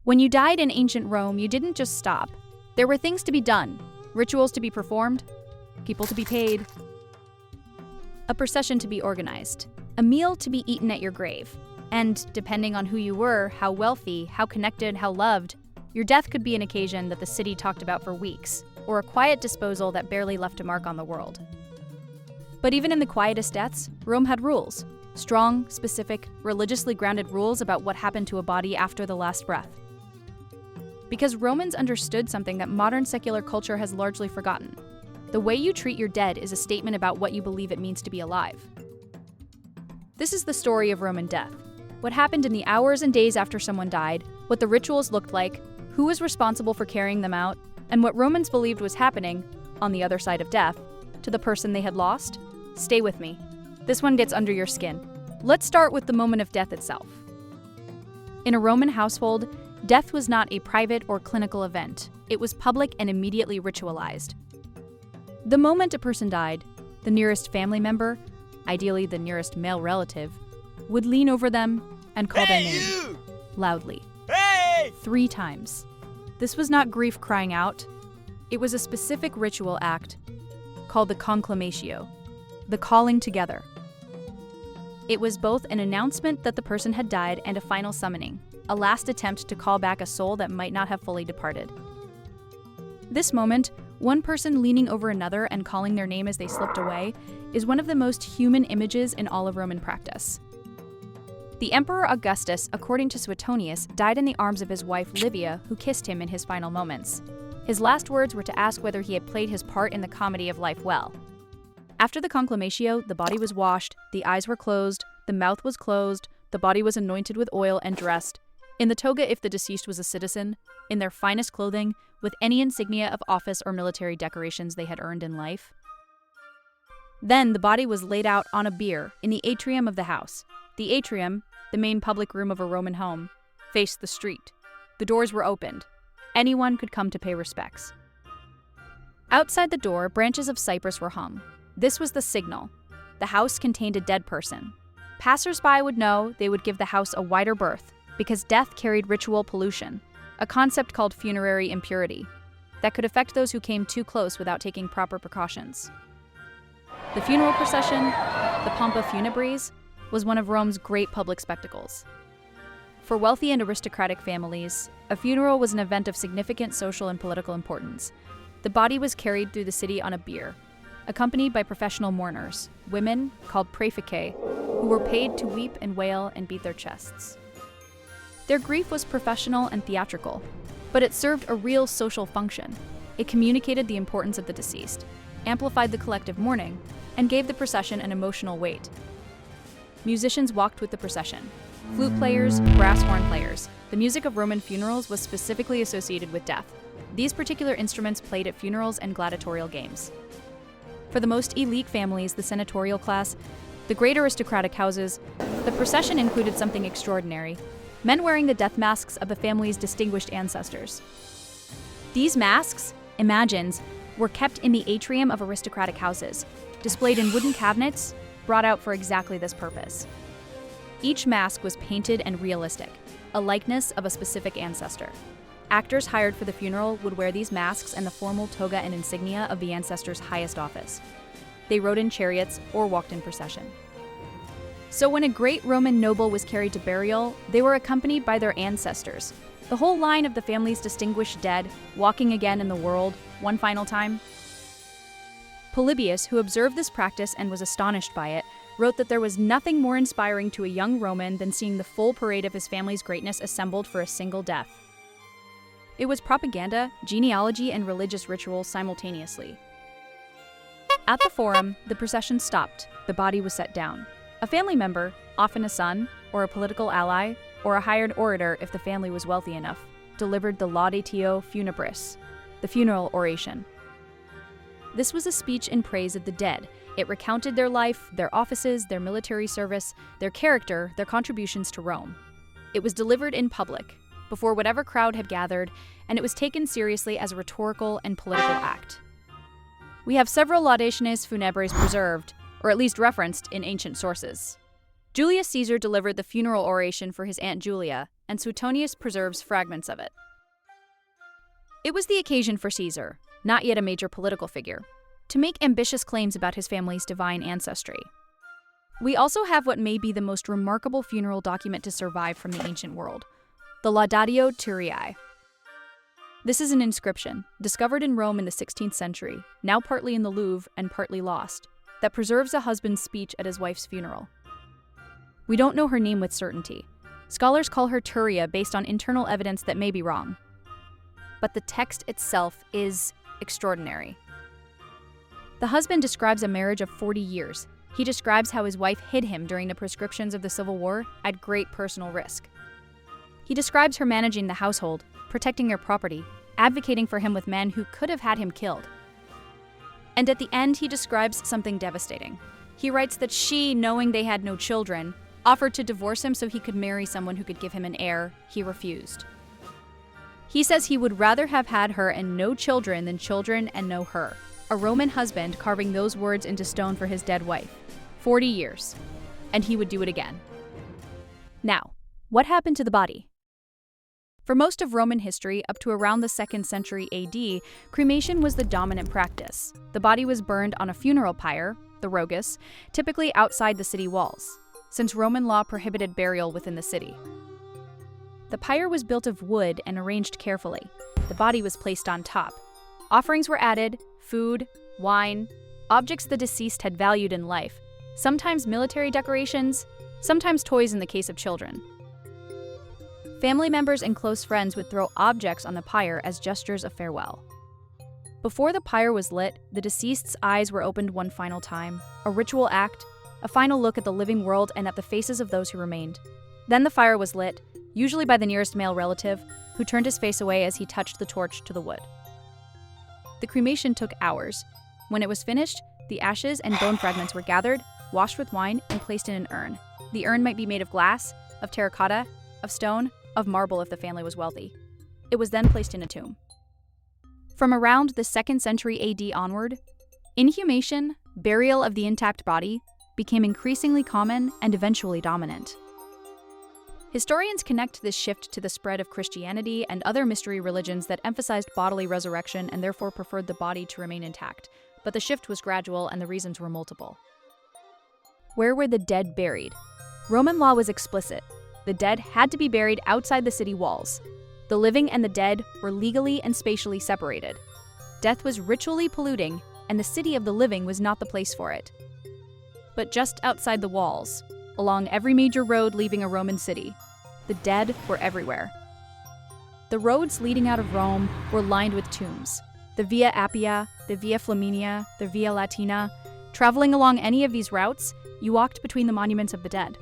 When you died in ancient Rome, you didn't just stop. There were things to be done, rituals to be performed, people to be paid, a procession to be organized, a meal to be eaten at your grave, and depending on who you were, how wealthy, how connected, how loved, your death could be an occasion that the city talked about for weeks, or a quiet disposal that barely left a mark on the world. But even in the quietest deaths, Rome had rules. Strong, specific, religiously grounded rules about what happened to a body after the last breath. Because Romans understood something that modern secular culture has largely forgotten. The way you treat your dead is a statement about what you believe it means to be alive. This is the story of Roman death. What happened in the hours and days after someone died, what the rituals looked like, who was responsible for carrying them out, and what Romans believed was happening, on the other side of death, to the person they had lost. Stay with me. This one gets under your skin. Let's start with the moment of death itself. In a Roman household, death was not a private or clinical event. It was public and immediately ritualized. The moment a person died, the nearest family member, ideally the nearest male relative, would lean over them and call their name, you! loudly, Hey! 3 times. This was not grief crying out. It was a specific ritual act called the conclamatio, the calling together. It was both an announcement that the person had died and a final summoning, a last attempt to call back a soul that might not have fully departed. This moment, one person leaning over another and calling their name as they slipped away, is one of the most human images in all of Roman practice. The Emperor Augustus, according to Suetonius, died in the arms of his wife Livia, who kissed him in his final moments. His last words were to ask whether he had played his part in the comedy of life well. After the conclamatio, the body was washed, the eyes were closed, the mouth was closed, the body was anointed with oil and dressed, in the toga if the deceased was a citizen, in their finest clothing, with any insignia of office or military decorations they had earned in life. Then the body was laid out on a bier in the atrium of the house. The atrium, the main public room of a Roman home, faced the street. The doors were opened. Anyone could come to pay respects. Outside the door, branches of cypress were hung. This was the signal. The house contained a dead person. Passers-by would know they would give the house a wider berth, because death carried ritual pollution, a concept called funerary impurity, that could affect those who came too close without taking proper precautions. The funeral procession, the pompa funebris, was one of Rome's great public spectacles. For wealthy and aristocratic families, a funeral was an event of significant social and political importance. The body was carried through the city on a bier, accompanied by professional mourners, women called praeficae, who were paid to weep and wail and beat their chests. Their grief was professional and theatrical, but it served a real social function. It communicated the importance of the deceased, amplified the collective mourning, and gave the procession an emotional weight. Musicians walked with the procession. Flute players, brass horn players. The music of Roman funerals was specifically associated with death. These particular instruments played at funerals and gladiatorial games. For the most elite families, the senatorial class, the great aristocratic houses, the procession included something extraordinary: men wearing the death masks of the family's distinguished ancestors. These masks, imagines, were kept in the atrium of aristocratic houses, displayed in wooden cabinets, brought out for exactly this purpose. Each mask was painted and realistic, a likeness of a specific ancestor. Actors hired for the funeral would wear these masks and the formal toga and insignia of the ancestor's highest office. They rode in chariots or walked in procession. So when a great Roman noble was carried to burial, they were accompanied by their ancestors, the whole line of the family's distinguished dead, walking again in the world, one final time. Polybius, who observed this practice and was astonished by it, wrote that there was nothing more inspiring to a young Roman than seeing the full parade of his family's greatness assembled for a single death. It was propaganda, genealogy, and religious ritual simultaneously. At the forum, the procession stopped. The body was set down. A family member, often a son, or a political ally, or a hired orator if the family was wealthy enough, delivered the laudatio funebris, the funeral oration. This was a speech in praise of the dead. It recounted their life, their offices, their military service, their character, their contributions to Rome. It was delivered in public, before whatever crowd had gathered, and it was taken seriously as a rhetorical and political act. We have several laudationes funebris preserved, or at least referenced in ancient sources. Julius Caesar delivered the funeral oration for his Aunt Julia, and Suetonius preserves fragments of it. It was the occasion for Caesar, not yet a major political figure, to make ambitious claims about his family's divine ancestry. We also have what may be the most remarkable funeral document to survive from the ancient world, the Laudatio Turiae. This is an inscription, discovered in Rome in the 16th century, now partly in the Louvre and partly lost, that preserves a husband's speech at his wife's funeral. We don't know her name with certainty. Scholars call her Turia based on internal evidence that may be wrong. But the text itself is extraordinary. The husband describes a marriage of 40 years. He describes how his wife hid him during the proscriptions of the Civil War at great personal risk. He describes her managing the household, protecting her property, advocating for him with men who could have had him killed. And at the end, he describes something devastating. He writes that she, knowing they had no children, offered to divorce him so he could marry someone who could give him an heir. He refused. He says he would rather have had her and no children than children and no her. A Roman husband carving those words into stone for his dead wife. 40 years. And he would do it again. Now, what happened to the body? For most of Roman history, up to around the 2nd century AD, cremation was the dominant practice. The body was burned on a funeral pyre, the rogus, typically outside the city walls, since Roman law prohibited burial within the city. The pyre was built of wood and arranged carefully. The body was placed on top. Offerings were added, food, wine, objects the deceased had valued in life, sometimes military decorations, sometimes toys in the case of children. Family members and close friends would throw objects on the pyre as gestures of farewell. Before the pyre was lit, the deceased's eyes were opened one final time, a ritual act, a final look at the living world and at the faces of those who remained. Then the fire was lit, usually by the nearest male relative, who turned his face away as he touched the torch to the wood. The cremation took hours. When it was finished, the ashes and bone fragments were gathered, washed with wine, and placed in an urn. The urn might be made of glass, of terracotta, of stone, of marble if the family was wealthy. It was then placed in a tomb. From around the 2nd century AD onward, inhumation, burial of the intact body, became increasingly common and eventually dominant. Historians connect this shift to the spread of Christianity and other mystery religions that emphasized bodily resurrection and therefore preferred the body to remain intact, but the shift was gradual and the reasons were multiple. Where were the dead buried? Roman law was explicit. The dead had to be buried outside the city walls. The living and the dead were legally and spatially separated. Death was ritually polluting, and the city of the living was not the place for it. But just outside the walls, along every major road leaving a Roman city, the dead were everywhere. The roads leading out of Rome were lined with tombs. The Via Appia, the Via Flaminia, the Via Latina. Traveling along any of these routes, you walked between the monuments of the dead.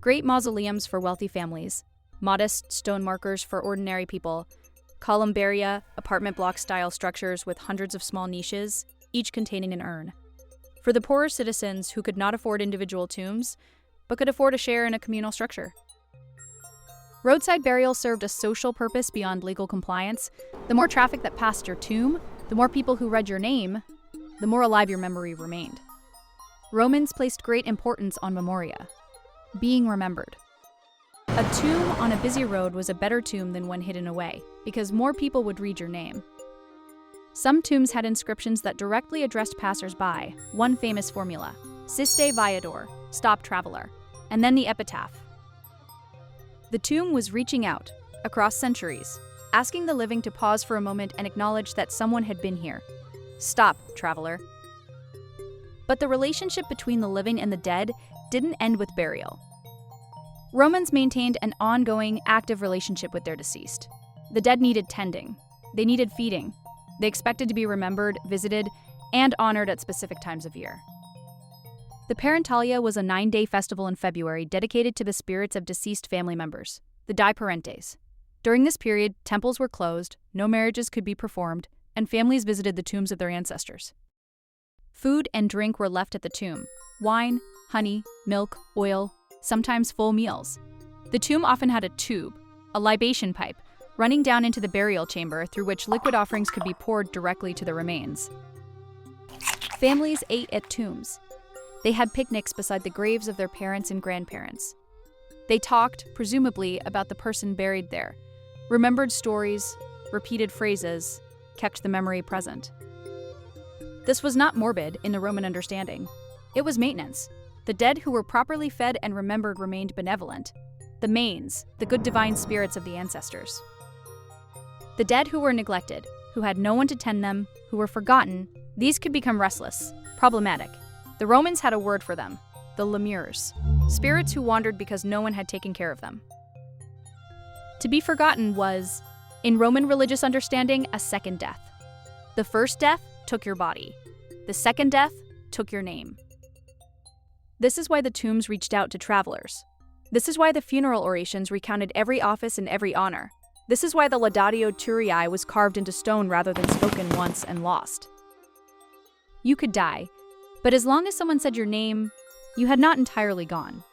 Great mausoleums for wealthy families, modest stone markers for ordinary people, columbaria, apartment block-style structures with hundreds of small niches, each containing an urn. For the poorer citizens who could not afford individual tombs, but could afford a share in a communal structure. Roadside burial served a social purpose beyond legal compliance. The more traffic that passed your tomb, the more people who read your name, the more alive your memory remained. Romans placed great importance on memoria, being remembered. A tomb on a busy road was a better tomb than one hidden away, because more people would read your name. Some tombs had inscriptions that directly addressed passers-by, one famous formula, Siste Viador, stop traveler, and then the epitaph. The tomb was reaching out, across centuries, asking the living to pause for a moment and acknowledge that someone had been here. Stop, traveler. But the relationship between the living and the dead didn't end with burial. Romans maintained an ongoing, active relationship with their deceased. The dead needed tending. They needed feeding. They expected to be remembered, visited, and honored at specific times of year. The Parentalia was a 9-day festival in February dedicated to the spirits of deceased family members, the Die Parentes. During this period, temples were closed, no marriages could be performed, and families visited the tombs of their ancestors. Food and drink were left at the tomb: wine, honey, milk, oil, sometimes full meals. The tomb often had a tube, a libation pipe, running down into the burial chamber through which liquid offerings could be poured directly to the remains. Families ate at tombs. They had picnics beside the graves of their parents and grandparents. They talked, presumably, about the person buried there, remembered stories, repeated phrases, kept the memory present. This was not morbid in the Roman understanding. It was maintenance. The dead who were properly fed and remembered remained benevolent. The manes, the good divine spirits of the ancestors. The dead who were neglected, who had no one to tend them, who were forgotten, these could become restless, problematic. The Romans had a word for them, the lemures, spirits who wandered because no one had taken care of them. To be forgotten was, in Roman religious understanding, a second death. The first death took your body. The second death took your name. This is why the tombs reached out to travelers. This is why the funeral orations recounted every office and every honor. This is why the laudatio turii was carved into stone rather than spoken once and lost. You could die, but as long as someone said your name, you had not entirely gone.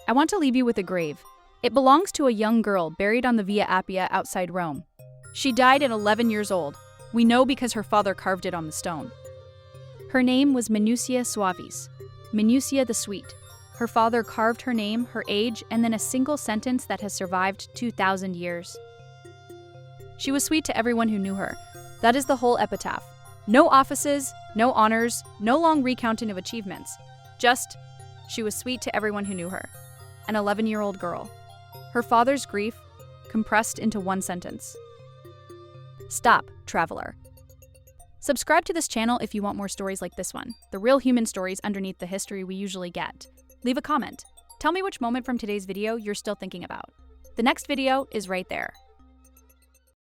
I want to leave you with a grave. It belongs to a young girl buried on the Via Appia outside Rome. She died at 11 years old. We know because her father carved it on the stone. Her name was Minucia Suavis, Minucia the Sweet. Her father carved her name, her age, and then a single sentence that has survived 2,000 years. She was sweet to everyone who knew her. That is the whole epitaph. No offices, no honors, no long recounting of achievements. Just, she was sweet to everyone who knew her. An 11-year-old girl. Her father's grief compressed into one sentence. Stop, traveler. Subscribe to this channel if you want more stories like this one, the real human stories underneath the history we usually get. Leave a comment. Tell me which moment from today's video you're still thinking about. The next video is right there.